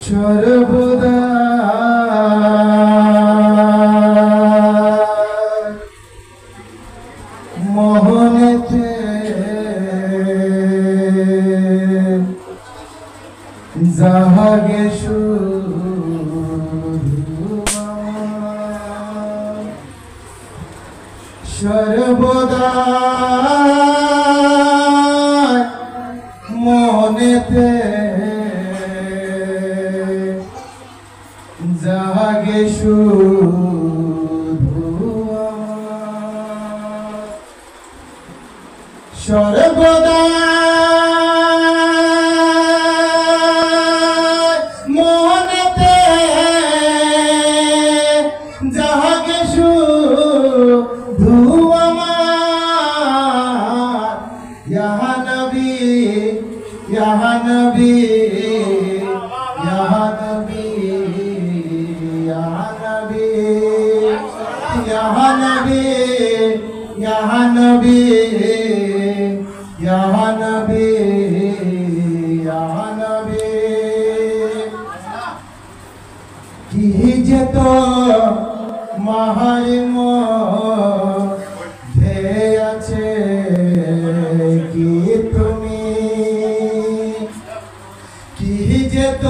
সর্বদা মোহনেতে জাহাগে সর্বদা মনেতে জাগে শুধু সর্বদা মনেতে জাগে শুধু আমার ইয়া নবী ইয়া নবী ইয়া নবী ইয়া নবী ইয়া নবী ইয়া নবী ইয়া নবী ইয়া নবী কি যেত মাহারিম ধেয়ে আছে কি তুমি কি যেত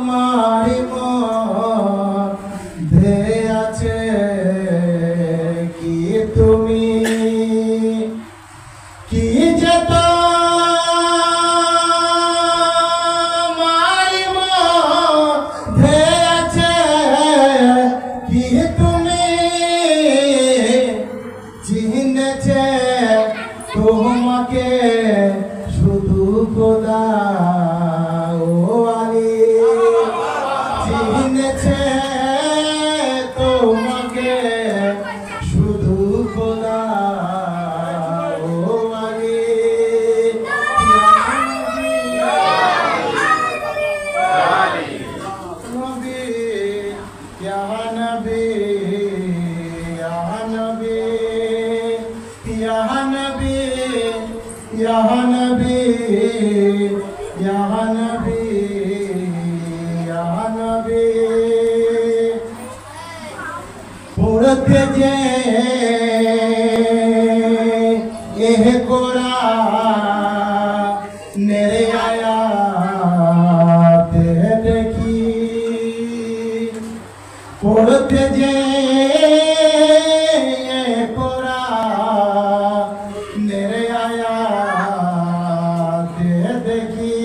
মাহারিম ধেয়ে আছে কি তুমি কি যেত মাহারিম ধেয়ে আছে কি তুমি চিনেছে তোমাকে শুধু খোদা ও আলী চিনেছে তোমাকে শুধু খোদা ও আলী নবী ইয়া নবী ইয়া নবী ইয়া নবী ইয়া নবী ইয়া নবী ইয়া নবী পড়তে যে এহ কোরআনের আয়াত দেখি পড়তে যে কোরআনের আয়াত দেখি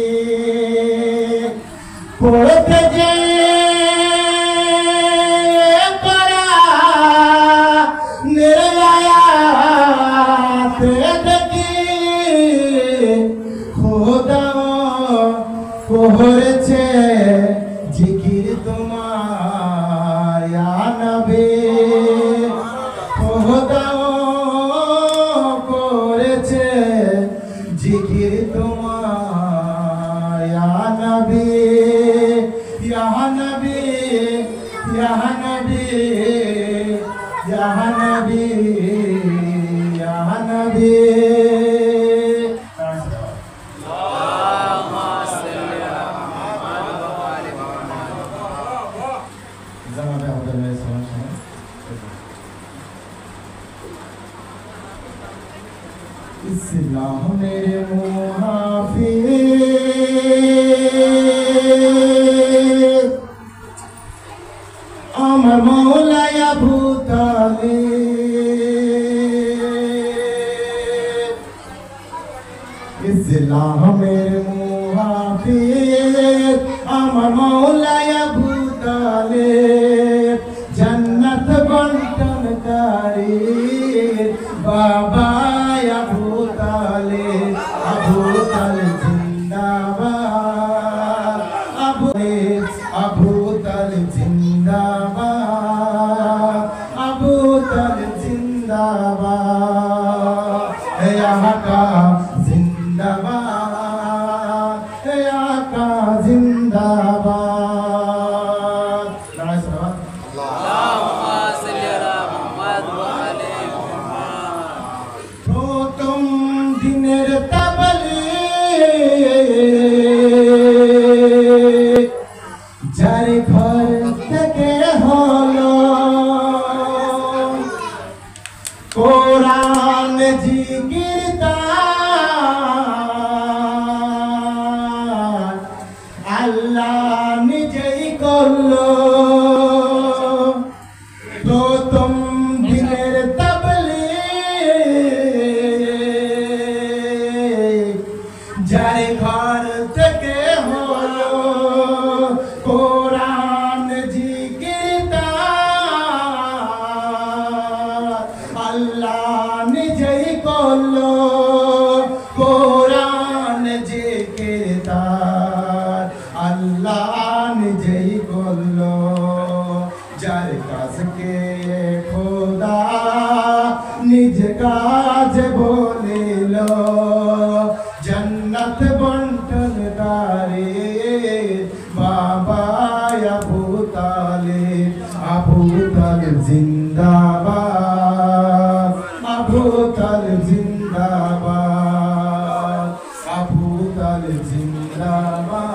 পড়তে যে কোরআনের আয়াত দেখি খোদা করেছে জিকির তোমার ইয়া নবী খোদা করেছে জিকির তোমার ইয়া নবী ইয়া নবী ইয়া নবী ইয়া নবী ইয়া নবী इस्लाम मेरे मुहाफिज আমার মৌলা আবু তালিব ইসলামের মুহাফিজ আমার মৌলা আবু তালিব জান্নাত বন্টনকারী বাবা আবু তালিব জিন্দাবাদ আবু তালিব জিন্দাবাদ আবু তালিব জিন্দাবাদ হে আকা জিন্দাবাদ হে আকা জিন্দাবাদ আল্লাহুম্মা সাল্লি আলা মুহাম্মাদ ওয়া আলি মুহাম্মাদ প্রথম দিনের তাবলীগ ঘর থেকে হলো কোরআন জিকির তার আল্লাহ নিজেই করলো প্রথম দিনের তাবলীগ যার ঘর থেকে হলো কোরআন জিকির তার আল্লাহ নিজেই করলো কোরআন জিকির তার আল্লাহ নিজেই করলো যার কাজকে খোদা নিজ কাজ বলিল জন্নত বন্টনকারী বাবা আবু তালিব জিন্দাবাদ আবু তালিব জিন্দাবাদ আবু তালিব জিন্দাবাদ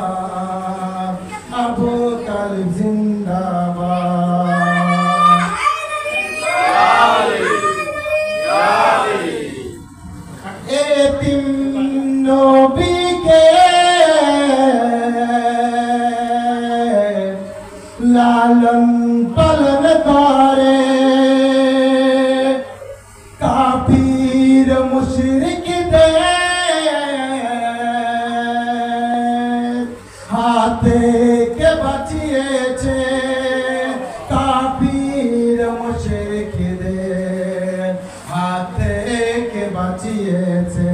আবু তালিব জিন্দাবাদ এতিম নবীকে লালন পালন করে কাফির মুশরিকদের হাতে কে বাঁচিয়েছে কাফির মুশরিকদের হাতে কে বাঁচিয়েছে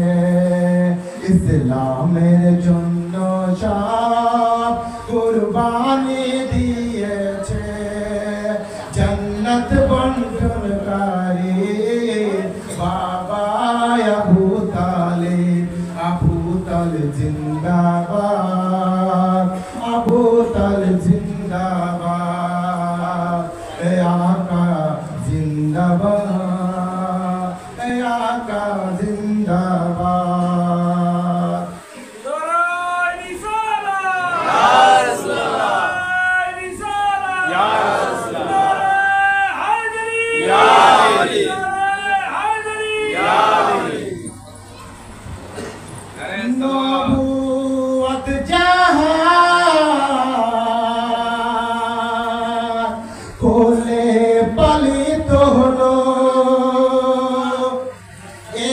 ইসলামের জন্য সব কুরবানি দিয়েছে জন্নত বন্টনকারী বাবা আবু তালিব জিন্দাবাদ আবু তালিব জিন্দাবাদ এ আকা জিন্দাবাদ এ আকা জিন্দাবাদ নবুয়ত যাহার কোলে পালিত হলো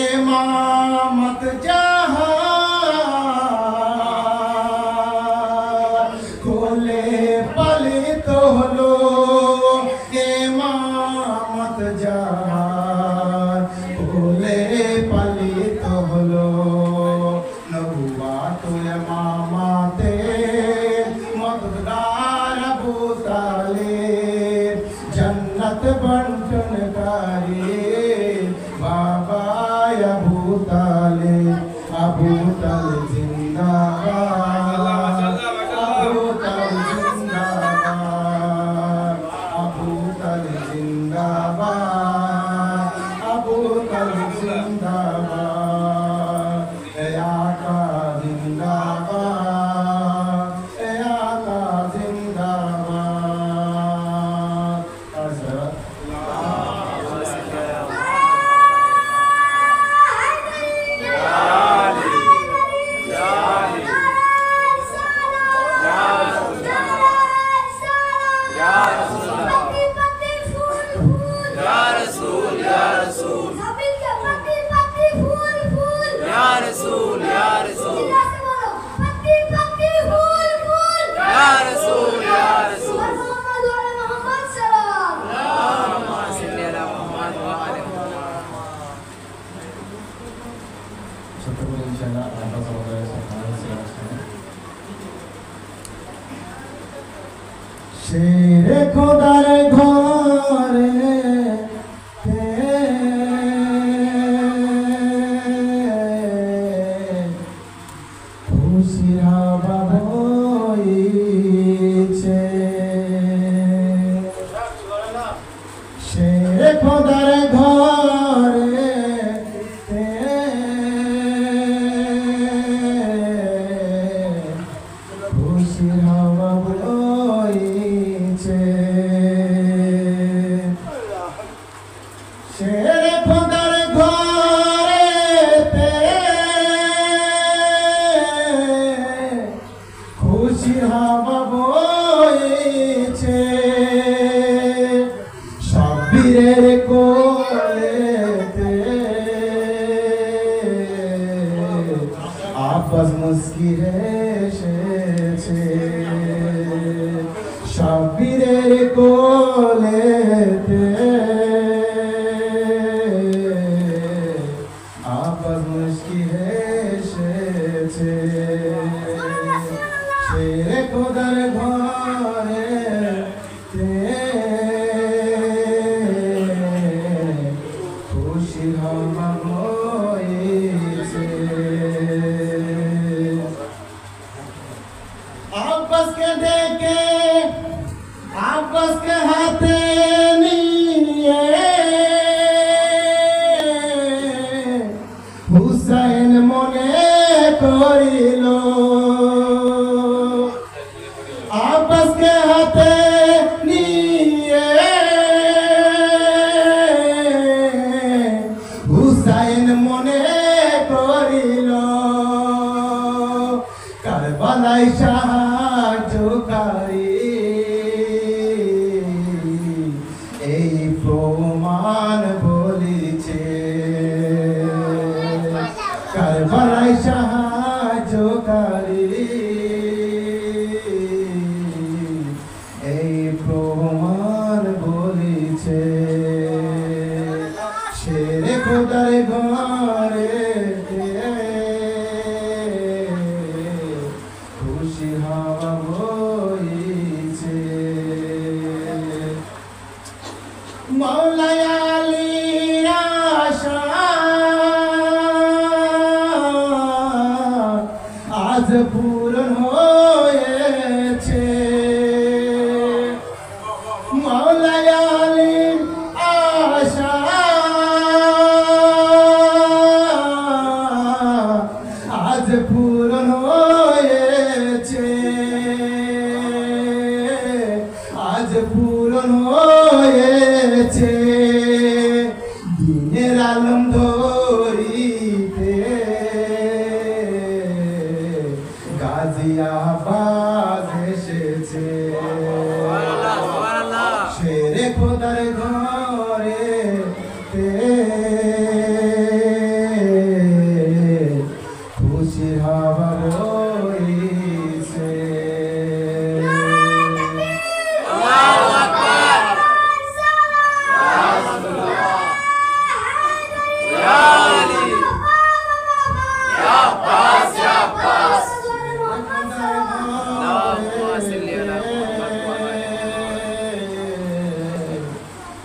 ইমামত যাহার কোলে পালিত হলো ইমামত যাহার কোলে পালিত হলো নবুয়ত ইমামতে মদদগার আবু তালিব জন্নত বন্টনকারী বাবা আবু তালিব জিন্দাবাদ আবু তালিব জিন্দাবাদ আবু তালিব জিন্দাবাদ আবু তালিব জিন্দাবাদ এ আকা জিন্দাবাদ এ আকা জিন্দাবাদ শেরে খোদার ঘরে খুশির হাওয়া বইছে শেরে খোদার ঘরে খুশির হাওয়া বইছে খুশির হাওয়া বইছে সব বীরের কোলেতে আব্বাস মুস্কি হেসেছে সব বীরের কোলেতে আব্বাস মুস্কি হেসেছে শেরে খোদার ঘরে খুশি হাওয়া বইছে আব্বাসকে ডেকে আব্বাসকে হাতে নিয়ে হুসাইন মনে করিল আব্বাসকে হাতে নিয়ে হুসাইন মনে করিল কারবালায় সাহায্যকারী এই প্রমাণ বলিছে কারবালায় সাহায্যকারী এই প্রমাণ বলিছে শেরে খোদার ঘরে খুশি হাওয়া বইছে মাওলানা আলীর আশা আজ পূরণ হয়েছে মাওলানা আলীর আশা আজ পূরণ হয়েছে আজ পূরণ হয়েছে দিনের আলম ধরিতে গাজিয়াবাদ এসেছে শেরে খোদার ঘরে খুশি হাওয়া বইছে আল্লাহু আকবার ইয়া রাসূলুল্লাহ ইয়া আলী ইয়া আব্বাস ইয়া আব্বাস আল্লাহুম্মা সাল্লি আলা মুহাম্মদ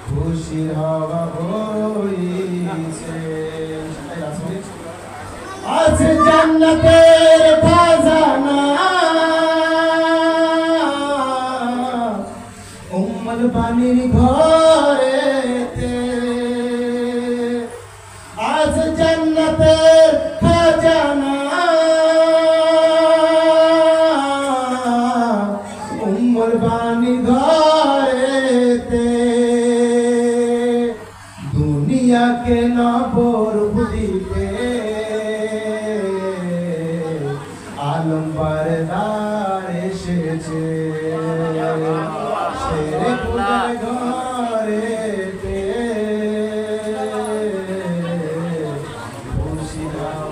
খুশি হাওয়া বইছে আছে জান্নাতের খাজানা উম্মুল বানির ঘরেতে আছে জান্নাতের খাজানা উম্মুল বানির ঘরেতে দুনিয়াকে নবর বুঝিতে আলম বারদার এসেছে শেরে খোদার ঘরেতে খুশি হাওয়া